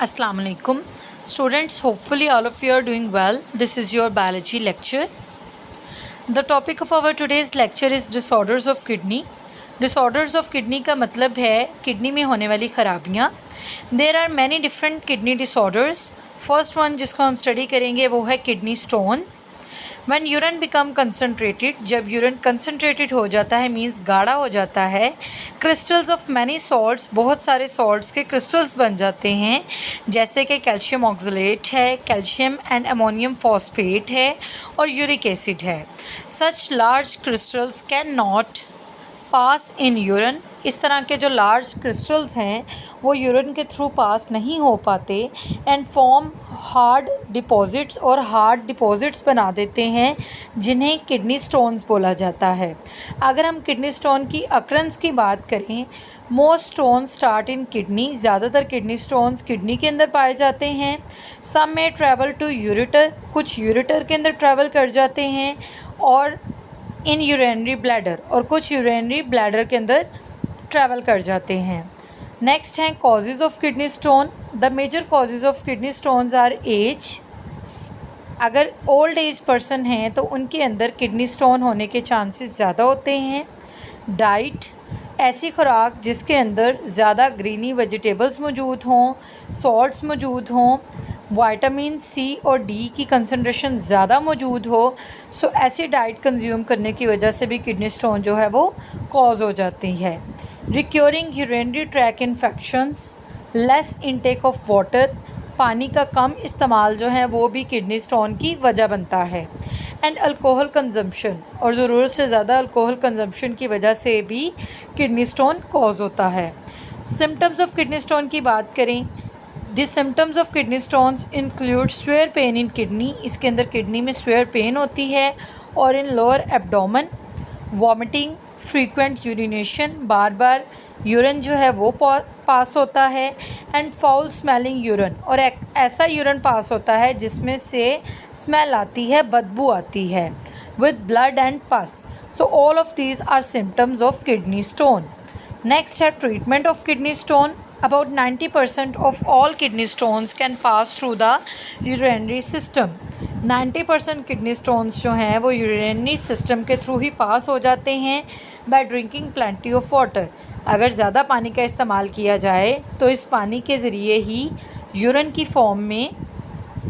Assalamu alaikum. Students, hopefully all of you are doing well. This is your biology lecture. The topic of our today's lecture is disorders of kidney. Disorders of kidney का मतलब है kidney में होने वाली ख़राबियाँ. There are many different kidney disorders. First one जिसको हम study करेंगे वो है kidney stones. When urine become concentrated, जब यूरिन कंसनट्रेटेड हो जाता है मीन्स गाढ़ा हो जाता है, क्रिस्टल्स ऑफ मैनी सॉल्ट्स, बहुत सारे सॉल्ट्स के क्रिस्टल्स बन जाते हैं, जैसे कि कैल्शियम ऑक्सलेट है, कैल्शियम एंड अमोनियम फॉस्फेट है और यूरिक एसिड है. सच large crystals can not pass in urine. इस तरह के जो लार्ज क्रिस्टल्स हैं वो यूरिन के थ्रू पास नहीं हो पाते एंड फॉर्म हार्ड डिपॉजिट्स, और हार्ड डिपॉजिट्स बना देते हैं जिन्हें किडनी स्टोन्स बोला जाता है. अगर हम किडनी स्टोन की अक्रंस की बात करें, most stone start in kidney. ज़्यादातर किडनी स्टोन्स किडनी के अंदर पाए जाते हैं. सम में ट्रैवल टू यूरेटर, कुछ यूरेटर के अंदर ट्रैवल कर जाते हैं, और इन यूरिनरी ब्लैडर, और कुछ यूरिनरी ब्लैडर के अंदर ट्रैवल कर जाते हैं. नेक्स्ट हैं causes of kidney stone. The major causes of kidney stones are age. अगर ओल्ड एज पर्सन हैं तो उनके अंदर किडनी स्टोन होने के चांसेस ज़्यादा होते हैं. डाइट, ऐसी खुराक जिसके अंदर ज़्यादा ग्रीनी वेजिटेबल्स मौजूद हों, सॉल्ट्स मौजूद हों, विटामिन सी और डी की कंसंट्रेशन ज़्यादा मौजूद हो, सो ऐसी डाइट कंज्यूम करने की वजह से भी किडनी स्टोन जो है वो कॉज हो जाती है. Recurring urinary track infections, less intake of water, पानी का कम इस्तेमाल जो है वो भी किडनी स्टोन की वजह बनता है. एंड अल्कोहल कंजम्पशन, और ज़रूरत से ज़्यादा अल्कोहल कंजम्पशन की वजह से भी किडनी स्टोन कॉज होता है. सिम्टम्स ऑफ किडनी स्टोन की बात करें, the symptoms of kidney stones include swear pain in kidney. इसके अंदर किडनी में स्वेयर पेन होती है, और इन lower abdomen, vomiting, frequent urination, बार बार यूरिन जो है वो पास होता है, एंड फाउल स्मेलिंग यूरिन, और ऐसा यूरिन पास होता है जिसमें से स्मेल आती है, बदबू आती है, with blood and pus. So all of these are symptoms of kidney stone. Next है treatment of kidney stone. About 90% of all kidney stones can pass through the urinary system. 90% kidney stones जो हैं वो urinary system के through ही pass हो जाते हैं by drinking plenty of water. अगर ज़्यादा पानी का इस्तेमाल किया जाए तो इस पानी के ज़रिए ही यूरिन की फॉर्म में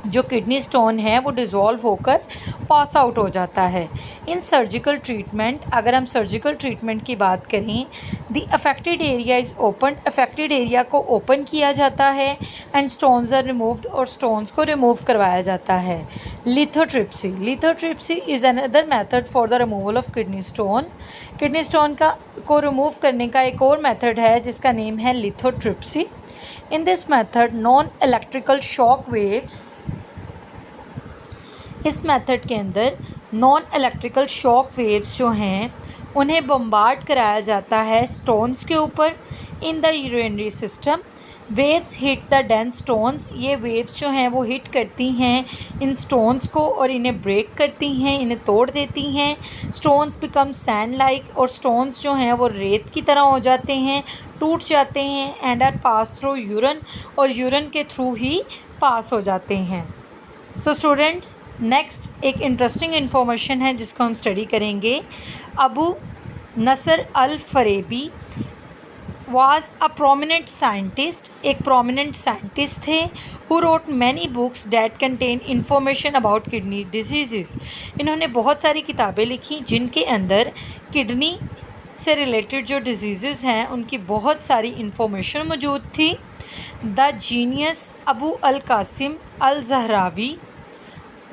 जो किडनी स्टोन है वो डिज़ोल्व होकर पास आउट हो जाता है. इन सर्जिकल ट्रीटमेंट, अगर हम सर्जिकल ट्रीटमेंट की बात करें, the affected area is open. Affected area को ओपन किया जाता है एंड स्टोन्स आर रिमूव्ड, और स्टोन्स को रिमूव करवाया जाता है. Lithotripsy, lithotripsy is another method for the removal of kidney stone. Kidney stone को रिमूव करने का एक और मेथड है जिसका नेम है lithotripsy. In this method non electrical shock waves, इस मेथड के अंदर नॉन इलेक्ट्रिकल शॉक वेव्स जो हैं उन्हें बम्बार्ड कराया जाता है स्टोन्स के ऊपर in the urinary system. Waves hit the dense stones, ये वेव्स जो हैं वो हिट करती हैं इन स्टोन्स को और इन्हें ब्रेक करती हैं, इन्हें तोड़ देती हैं. स्टोन्स बिकम सैंड लाइक, और स्टोन्स जो हैं वो रेत की तरह हो जाते हैं, टूट जाते हैं, and are pass through urine, और यूरिन के थ्रू ही पास हो जाते हैं. सो स्टूडेंट्स, नेक्स्ट एक इंटरेस्टिंग इन्फॉर्मेशन है जिसको हम स्टडी करेंगे. अबू नसर अल फरेबी was a prominent scientist, एक prominent scientist थे, who wrote many books that contain information about kidney diseases. इन्होंने बहुत सारी किताबें लिखी जिनके अंदर किडनी से रिलेटेड जो डिजीज़ हैं उनकी बहुत सारी इंफॉर्मेशन मौजूद थी. The genius Abu al Qasim al Zahrawi,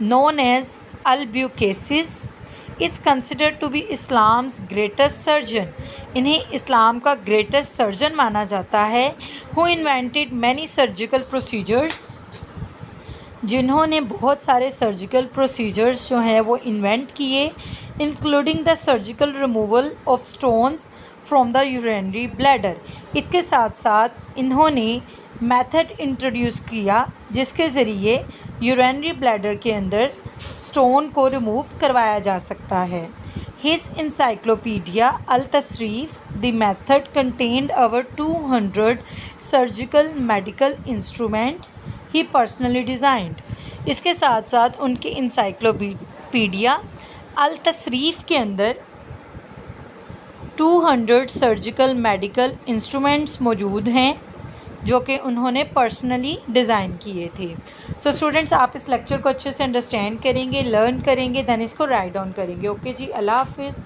known as Albucasis, is considered to be Islam's greatest surgeon. इन्हें इस्लाम का ग्रेटेस्ट सर्जन माना जाता है. Who invented many surgical procedures, जिन्होंने बहुत सारे सर्जिकल प्रोसीजर्स जो हैं वो इन्वेंट किए, including the surgical removal of stones from the urinary bladder. इसके साथ साथ इन्होंने मेथड इंट्रोड्यूस किया जिसके ज़रिए यूरिनरी ब्लैडर के अंदर स्टोन को रिमूव करवाया जा सकता है. His encyclopedia Al-Tasrif, the method contained over 200 surgical medical instruments he personally designed. इसके साथ साथ उनके इंसाइक्लोपीडिया अल तसरीफ़ के अंदर 200 सर्जिकल मेडिकल इंस्ट्रूमेंट्स मौजूद हैं जो कि उन्होंने पर्सनली डिज़ाइन किए थे. सो स्टूडेंट्स, आप इस लेक्चर को अच्छे से अंडरस्टैंड करेंगे, लर्न करेंगे, दैन इसको राइट डाउन करेंगे. ओके जी, अल्लाह हाफिज़.